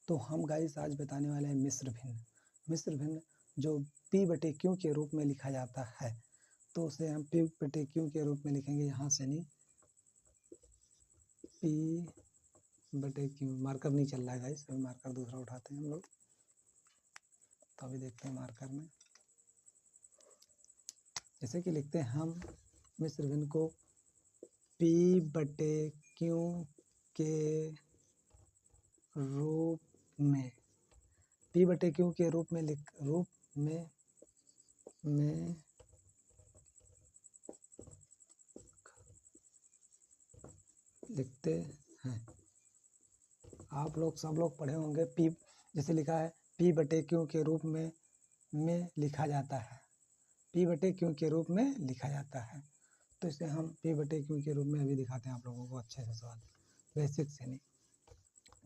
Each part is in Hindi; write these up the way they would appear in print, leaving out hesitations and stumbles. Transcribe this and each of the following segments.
तो हम गाइस आज बताने वाले हैं मिस्र भिन्न। मिस्र भिन्न जो P/Q के रूप में लिखा जाता है, तो उसे हम P/Q के रूप में लिखेंगे। यहाँ से नहीं, P/Q मार्कर नहीं चल रहा है गाइस, अभी मार्कर दूसरा उठाते हैं हम लोग। तो अभी देखते हैं मार्कर में, जैसे कि लिखते हैं हम मिस्र भिन्न को P/Q के रूप में, P/Q के रूप में लिखते हैं। आप लोग सब लोग पढ़े होंगे, P जैसे लिखा है P/Q के रूप में लिखा जाता है, P/Q के रूप में लिखा जाता है। तो इसे हम P/Q के रूप में अभी दिखाते हैं आप लोगों को अच्छे से सवाल, बेसिक से नहीं।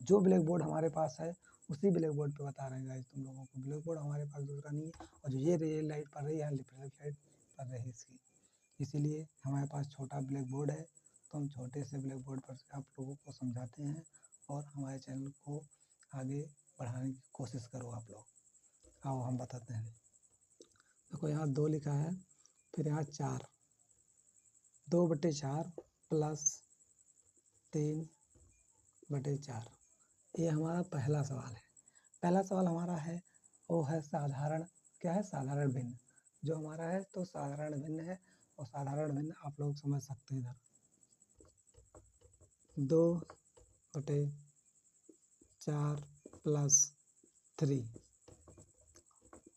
जो ब्लैक बोर्ड हमारे पास है उसी ब्लैक बोर्ड पे बता रहे हैं गाइस तुम लोगों को। ब्लैक बोर्ड हमारे पास दूसरा नहीं है, और जो ये रियल लाइट पड़ रही है, रिफ्लेक्ट लाइट पड़ रही है इसकी, इसीलिए हमारे पास छोटा ब्लैक बोर्ड है। तो हम छोटे से ब्लैक बोर्ड पर आप लोगों को समझाते हैं और हमारे चैनल को आगे बढ़ाने की कोशिश करो आप लोग। आओ हम बताते हैं। देखो यहाँ 2 लिखा है, फिर यहाँ 4, 2/4 प्लस 3/4। ये हमारा पहला सवाल है। पहला सवाल हमारा है वो है साधारण, क्या है, साधारण भिन्न जो हमारा है। तो साधारण भिन्न है, और साधारण भिन्न आप लोग समझ सकते हैं। इधर 2/4 प्लस 3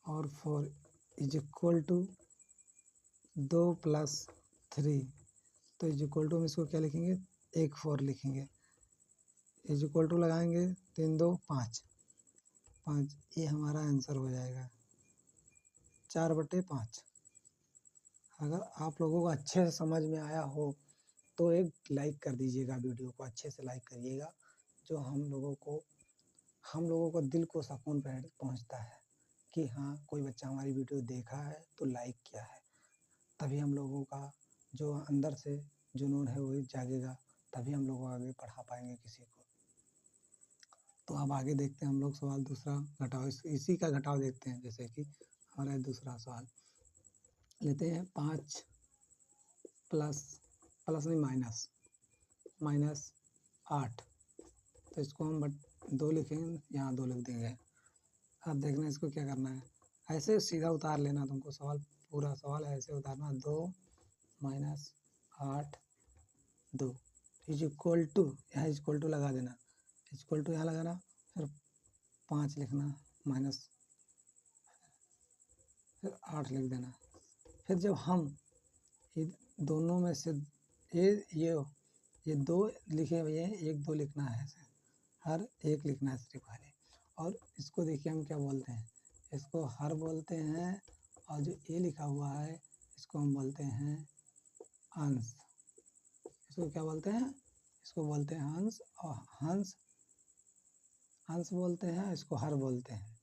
और 4 इज इक्वल टू 2 प्लस 3। तो इज इक्वल टू हम इसको क्या लिखेंगे, 1 4 लिखेंगे। इज इक्वल टू लगाएंगे, 3 2 5, ये हमारा आंसर हो जाएगा 4/5। अगर आप लोगों को अच्छे से समझ में आया हो तो एक लाइक कर दीजिएगा, वीडियो को अच्छे से लाइक करिएगा। जो हम लोगों को दिल को सुकून पहुंचता है कि हाँ कोई बच्चा हमारी वीडियो देखा है तो लाइक किया है, तभी हम लोगों का जो अंदर से जुनून है वही जागेगा, तभी हम लोग आगे पढ़ा पाएंगे किसी को। तो अब आगे देखते हैं हम लोग सवाल दूसरा घटाव, इसी का घटाव देखते हैं। जैसे कि हमारा दूसरा सवाल लेते हैं, 5 प्लस नहीं माइनस 8। तो इसको हम 2 लिखेंगे, यहाँ 2 लिख देंगे। अब देखना इसको क्या करना है, ऐसे सीधा उतार लेना तुमको सवाल, पूरा सवाल ऐसे उतारना। 2 माइनस 8 2 इज इक्वल टू, यहाँ इज इक्वल टू लगा देना, इज इक्वल टू यहाँ लगाना, फिर 5 लिखना माइनस, फिर 8 लिख देना। फिर जब हम ये दोनों में से ये 2 लिखे हुए हैं, 1 2 लिखना है, हर एक लिखना है सिर्फ खाली। और इसको देखिए हम क्या बोलते हैं, इसको हर बोलते हैं, और जो ये लिखा हुआ है इसको हम बोलते हैं अंश। इसको क्या बोलते हैं, इसको बोलते हैं अंश, और अंश बोलते हैं, इसको हर बोलते हैं।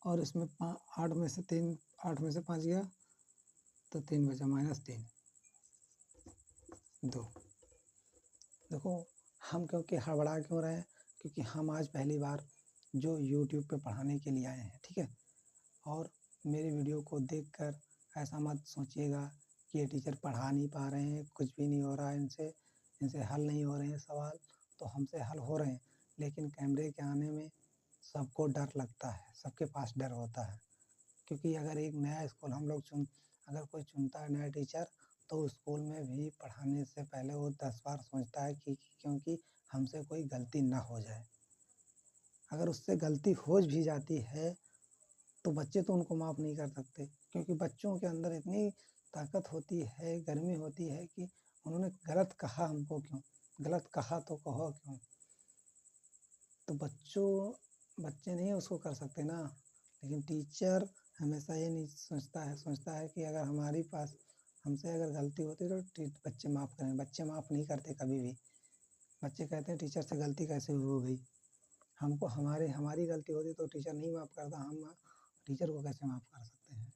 और इसमें 8 में से 5 गया तो 3 बचा, -3 2। देखो हम क्योंकि हड़बड़ा क्यों रहे हैं, क्योंकि हम आज पहली बार जो YouTube पे पढ़ाने के लिए आए हैं, ठीक है। और मेरे वीडियो को देखकर ऐसा मत सोचिएगा कि ये टीचर पढ़ा नहीं पा रहे हैं, कुछ भी नहीं हो रहा है इनसे हल नहीं हो रहे हैं सवाल। तो हमसे हल हो रहे हैं, लेकिन कैमरे के आने में सबको डर लगता है, सबके पास डर होता है। क्योंकि अगर एक नया स्कूल हम लोग अगर कोई चुनता है नया टीचर, तो स्कूल में भी पढ़ाने से पहले वो 10 बार सोचता है कि क्योंकि हमसे कोई गलती ना हो जाए। अगर उससे गलती हो भी जाती है तो बच्चे तो उनको माफ़ नहीं कर सकते, क्योंकि बच्चों के अंदर इतनी ताकत होती है, गर्मी होती है कि उन्होंने गलत कहा हमको क्यों, गलत कहा तो कहो क्यों। तो बच्चे नहीं उसको कर सकते ना। लेकिन टीचर हमेशा ये नहीं सोचता है कि अगर हमारी पास हमसे अगर गलती होती तो बच्चे माफ़ करें। बच्चे माफ़ नहीं करते कभी भी। बच्चे कहते हैं टीचर से गलती कैसे हो गई, हमको हमारी गलती होती तो टीचर नहीं माफ़ करता, हम टीचर को कैसे माफ़ कर सकते हैं।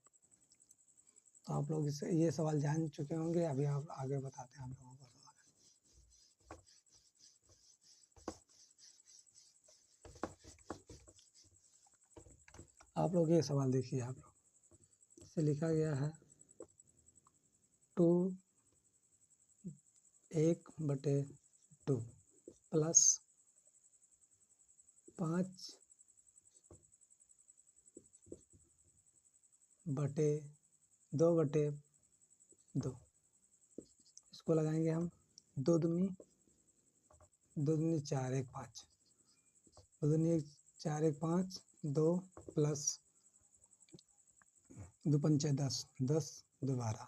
तो आप लोग ये सवाल जान चुके होंगे। अभी आप आगे बताते हैं हम लोगों को सवाल। आप लोग ये सवाल देखिए, आप लोग इसे लिखा गया है 2 1/2 प्लस 5/2/2। इसको लगाएंगे हम 2 दूनी 4 1 5, 2 दूनी 4 1 5, 2 प्लस 2 पंचे 10, 10 2 12।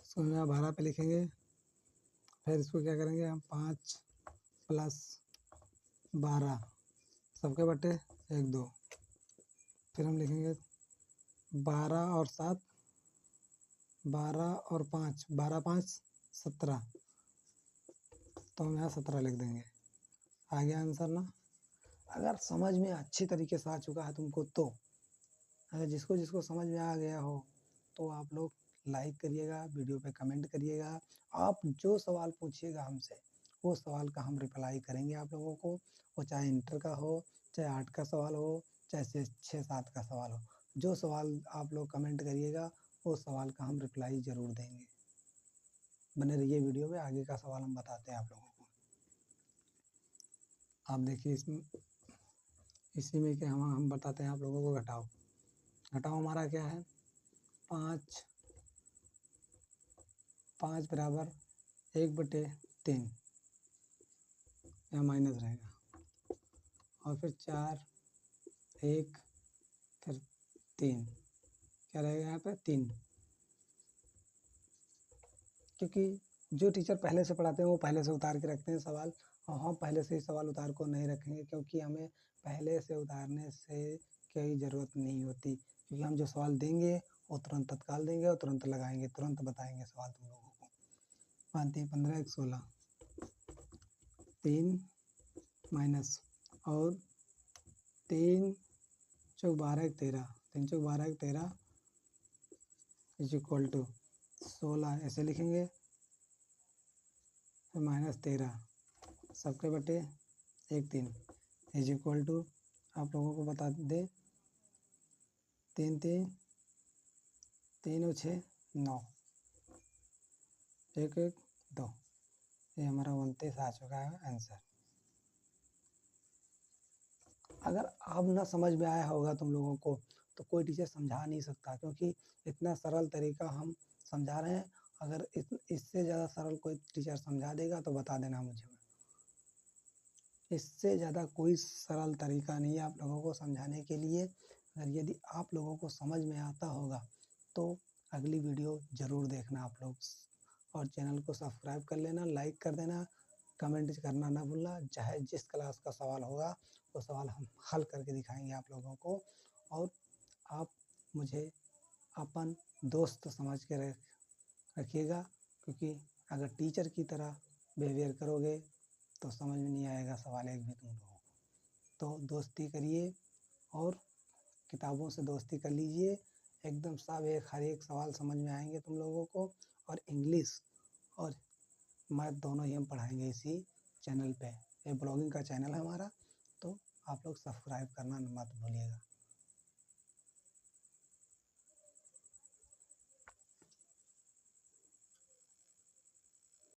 इसको हम यहाँ 12 पे लिखेंगे। फिर इसको क्या करेंगे हम 5 प्लस 12 सबके बटे 1 2। फिर हम लिखेंगे 12 और 7, 12 और 5, 12 5 17। तो हम यहाँ 17 लिख देंगे। आ गया आंसर ना। अगर समझ में अच्छी तरीके से आ चुका है तुमको, तो अगर जिसको जिसको समझ में आ गया हो तो आप लोग लाइक करिएगा, वीडियो पे कमेंट करिएगा। आप जो सवाल पूछिएगा हमसे, वो सवाल का हम रिप्लाई करेंगे आप लोगों को। वो चाहे इंटर का हो, चाहे 8 का सवाल हो, चाहे 6 7 का सवाल हो, जो सवाल आप लोग कमेंट करिएगा वो सवाल का हम रिप्लाई ज़रूर देंगे। बने रहिए वीडियो में, आगे का सवाल हम बताते हैं आप लोगों को। आप देखिए इसी में क्या हम बताते हैं आप लोगों को। घटाओ हमारा क्या है, 5 बराबर 1/3, यहाँ माइनस रहेगा। और फिर 4 1 फिर 3, क्या रहेगा यहाँ पे 3। क्योंकि जो टीचर पहले से पढ़ाते हैं वो पहले से उतार के रखते हैं सवाल, और हम पहले से ही सवाल उतार को नहीं रखेंगे, क्योंकि हमें पहले से उतारने से कोई ज़रूरत नहीं होती। क्योंकि हम जो सवाल देंगे वो तुरंत तत्काल देंगे और तुरंत लगाएंगे, तुरंत बताएंगे सवाल तुम लोगों को। 5 3 15 1 16, 3 माइनस और 3 चौक 12 1 13, 3 चौक 12 1 13 इज इक्वल टू 16, ऐसे लिखेंगे। फिर -13 सबके बटे 1 3 इज इक्वल टू, आप लोगों को बता दें, 3 3 3 और 6 9, 1 1 2। ये हमारा 29 आ चुका है आंसर। अगर अब ना समझ में आया होगा तुम लोगों को तो कोई टीचर समझा नहीं सकता, क्योंकि इतना सरल तरीका हम समझा रहे हैं। अगर इससे ज़्यादा सरल कोई टीचर समझा देगा तो बता देना मुझे। इससे ज़्यादा कोई सरल तरीका नहीं है आप लोगों को समझाने के लिए। अगर यदि आप लोगों को समझ में आता होगा तो अगली वीडियो ज़रूर देखना आप लोग, और चैनल को सब्सक्राइब कर लेना, लाइक कर देना, कमेंट करना ना भूलना। चाहे जिस क्लास का सवाल होगा वो सवाल हम हल करके दिखाएंगे आप लोगों को। और आप मुझे अपन दोस्त समझ के रखिएगा, क्योंकि अगर टीचर की तरह बिहेवियर करोगे तो समझ में नहीं आएगा सवाल एक भी तुम लोगों को। तो दोस्ती करिए और किताबों से दोस्ती कर लीजिए, एकदम सब हर एक सवाल समझ में आएंगे तुम लोगों को। और इंग्लिश और मैथ दोनों ही हम पढ़ाएंगे इसी चैनल पे। ये ब्लॉगिंग का चैनल है हमारा, तो आप लोग सब्सक्राइब करना मत भूलिएगा।